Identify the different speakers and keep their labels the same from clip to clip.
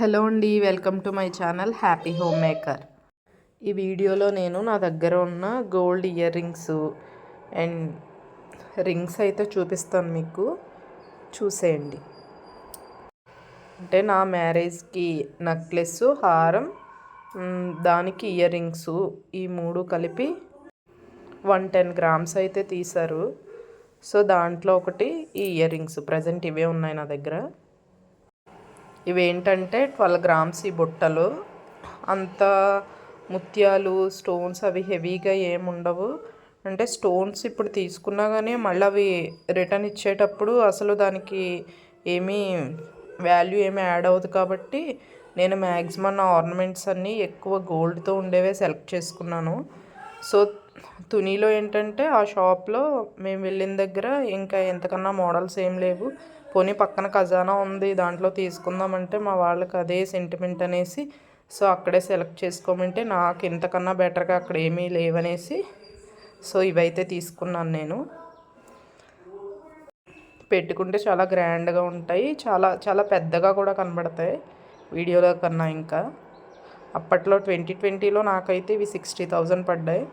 Speaker 1: Hello అండి, welcome to my channel happy home maker. ఈ వీడియోలో నేను నా దగ్గర ఉన్న gold ear rings and rings అయితే చూపిస్తాను, మీకు చూసేయండి. అంటే నా మ్యారేజ్కి నెక్లెస్, హారం, దానికి ఇయర్ రింగ్స్, ఈ మూడు కలిపి 110 గ్రామ్స్ అయితే తీశారు. సో దాంట్లో ఒకటి ఈ ఇయర్ రింగ్స్. ప్రజెంట్ ఇవే ఉన్నాయి నా దగ్గర. ఇవేంటంటే 12 గ్రామ్స్ ఈ బుట్టలు. అంత ముత్యాలు, స్టోన్స్ అవి హెవీగా ఏముండవు. అంటే స్టోన్స్ ఇప్పుడు తీసుకున్నా కానీ మళ్ళీ అవి రిటర్న్ ఇచ్చేటప్పుడు అసలు దానికి ఏమీ వాల్యూ ఏమీ యాడ్ అవ్వదు. కాబట్టి నేను మ్యాక్సిమం నా ఆర్నమెంట్స్ అన్నీ ఎక్కువ గోల్డ్తో ఉండేవే సెలెక్ట్ చేసుకున్నాను. సో తునిలో ఏంటంటే ఆ షాప్లో మేము వెళ్ళిన దగ్గర ఇంకా ఎంతకన్నా మోడల్స్ ఏం లేవు. పోనీ పక్కన ఖజానా ఉంది, దాంట్లో తీసుకుందామంటే మా వాళ్ళకి అదే సెంటిమెంట్ అనేసి సో అక్కడే సెలెక్ట్ చేసుకోమంటే నాకు ఇంతకన్నా బెటర్గా అక్కడ ఏమీ లేవనేసి సో ఇవైతే తీసుకున్నాను. నేను పెట్టుకుంటే చాలా గ్రాండ్గా ఉంటాయి, చాలా చాలా పెద్దగా కూడా కనబడతాయి వీడియోలో కన్నా. ఇంకా అప్పట్లో 2020లో నాకైతే ఇవి 60,000 పడ్డాయి.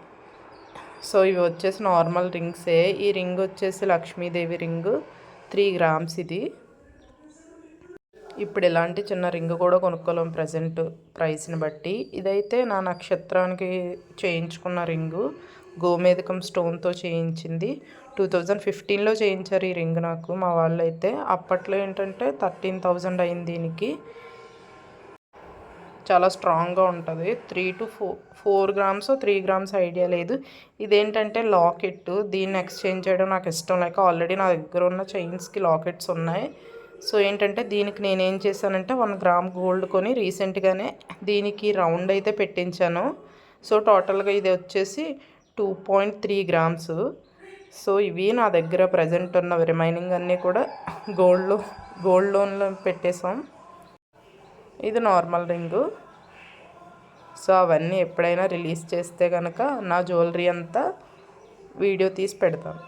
Speaker 1: సో ఇవి వచ్చేసి నార్మల్ రింగ్సే. ఈ రింగ్ వచ్చేసి లక్ష్మీదేవి రింగ్, 3 గ్రామ్స్ ఇది. ఇప్పుడు ఇలాంటి చిన్న రింగ్ కూడా కొనుక్కోలేం ప్రజెంట్ ప్రైస్ని బట్టి. ఇదైతే నా నక్షత్రానికి చేయించుకున్న రింగు, గోమేధికం స్టోన్తో చేయించింది. 2015లో చేయించారు ఈ రింగ్ నాకు మా వాళ్ళు. అయితే అప్పట్లో ఏంటంటే 13,000 అయింది దీనికి. చాలా స్ట్రాంగ్గా ఉంటుంది. 3 to 4 గ్రామ్స్ 3 గ్రామ్స్ ఐడియా లేదు. ఇదేంటంటే లాకెట్. దీన్ని ఎక్స్చేంజ్ చేయడం నాకు ఇష్టం లేక ఆల్రెడీ నా దగ్గర ఉన్న చైన్స్కి లాకెట్స్ ఉన్నాయి. సో ఏంటంటే దీనికి నేనేం చేశానంటే 1 గ్రామ్ గోల్డ్ కొని రీసెంట్గానే దీనికి రౌండ్ అయితే పెట్టించాను. సో టోటల్గా ఇది వచ్చేసి 2.3 గ్రామ్స్. సో ఇవి నా దగ్గర ప్రజెంట్ ఉన్న రిమైనింగ్ అన్నీ కూడా గోల్డ్ లోన్లో పెట్టేసాం. ఇది నార్మల్ రింగు. సో అవన్నీ ఎప్పుడైనా రిలీజ్ చేస్తే కనుక నా జ్యువెలరీ అంతా వీడియో తీసి పెడతాను.